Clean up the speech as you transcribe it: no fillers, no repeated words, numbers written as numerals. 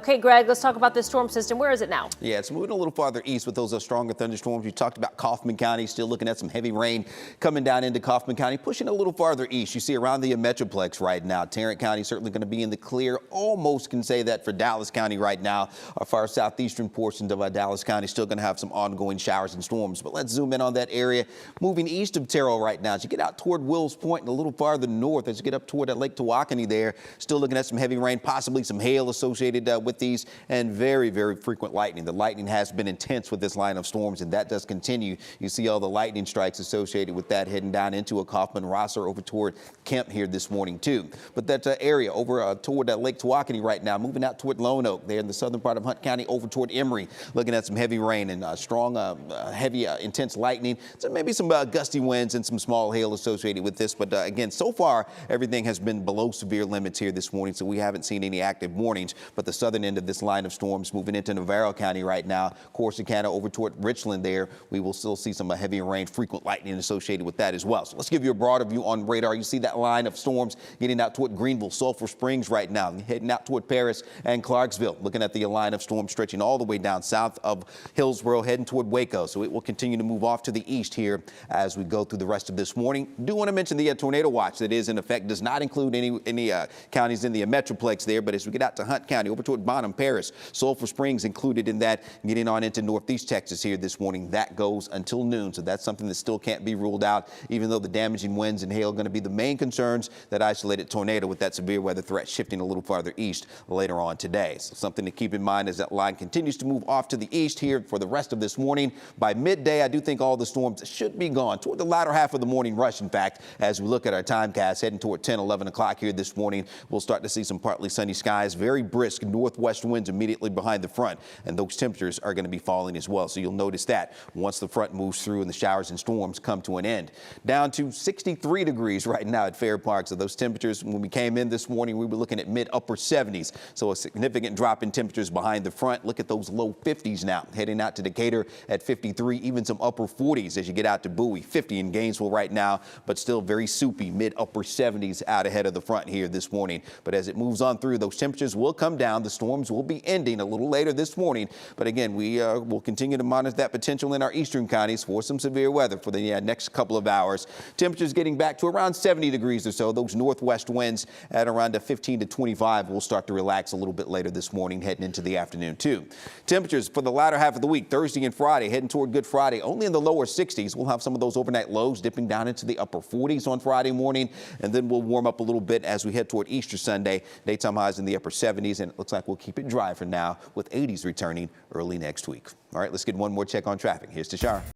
Okay, Greg, let's talk about this storm system. Where is it now? Yeah, it's moving a little farther east with those stronger thunderstorms. We talked about Kaufman County, still looking at some heavy rain coming down into Kaufman County, pushing a little farther east. You see around the Metroplex right now. Tarrant County certainly going to be in the clear. Almost can say that for Dallas County right now. Our far southeastern portions of Dallas County still going to have some ongoing showers and storms. But let's zoom in on that area. Moving east of Terrell right now. As you get out toward Wills Point and a little farther north, as you get up toward that Lake Tawakoni there, still looking at some heavy rain, possibly some hail associated with these, and very, very frequent lightning. The lightning has been intense with this line of storms, and that does continue. You see all the lightning strikes associated with that heading down into a Kaufman, Rosser, over toward Kemp here this morning too. But that area over toward that Lake Tawakoni right now, moving out toward Lone Oak there in the southern part of Hunt County over toward Emory, looking at some heavy rain and strong, heavy, intense lightning. So maybe some gusty winds and some small hail associated with this. But again, so far, everything has been below severe limits here this morning, so we haven't seen any active warnings. But the southern end of this line of storms moving into Navarro County right now, Corsicana over toward Richland there, we will still see some heavy rain, frequent lightning associated with that as well. So let's give you a broader view on radar. You see that line of storms getting out toward Greenville, Sulphur Springs right now, heading out toward Paris and Clarksville, looking at the line of storms stretching all the way down south of Hillsborough, heading toward Waco. So it will continue to move off to the east here as we go through the rest of this morning. Do want to mention the tornado watch that is in effect does not include any counties in the Metroplex there, but as we get out to Hunt County over toward Bonham, Paris, Sulphur Springs included in that, getting on into northeast Texas here this morning. That goes until noon, so that's something that still can't be ruled out, even though the damaging winds and hail are going to be the main concerns. That isolated tornado with that severe weather threat shifting a little farther east later on today. So something to keep in mind as that line continues to move off to the east here for the rest of this morning. By midday, I do think all the storms should be gone toward the latter half of the morning rush. In fact, as we look at our timecast heading toward 10, 11 o'clock here this morning, we'll start to see some partly sunny skies, very brisk northwest winds immediately behind the front, and those temperatures are going to be falling as well. So you'll notice that once the front moves through and the showers and storms come to an end. Down to 63 degrees right now at Fair Park. So those temperatures, when we came in this morning, we were looking at mid-upper 70s. So a significant drop in temperatures behind the front. Look at those low 50s now, heading out to Decatur at 53, even some upper 40s as you get out to Bowie. 50 in Gainesville right now, but still very soupy, mid-upper 70s out ahead of the front here this morning. But as it moves on through, those temperatures will come down. The storms will be ending a little later this morning. But again, we will continue to monitor that potential in our eastern counties for some severe weather for the next couple of hours. Temperatures getting back to around 70 degrees or so. Those northwest winds at around 15 to 25 will start to relax a little bit later this morning, heading into the afternoon too. Temperatures for the latter half of the week, Thursday and Friday, heading toward Good Friday, only in the lower 60s. We'll have some of those overnight lows dipping down into the upper 40s on Friday morning, and then we'll warm up a little bit as we head toward Easter Sunday. Daytime highs in the upper 70s, and it looks like we'll keep it dry for now with 80s returning early next week. All right, let's get one more check on traffic. Here's Tashara.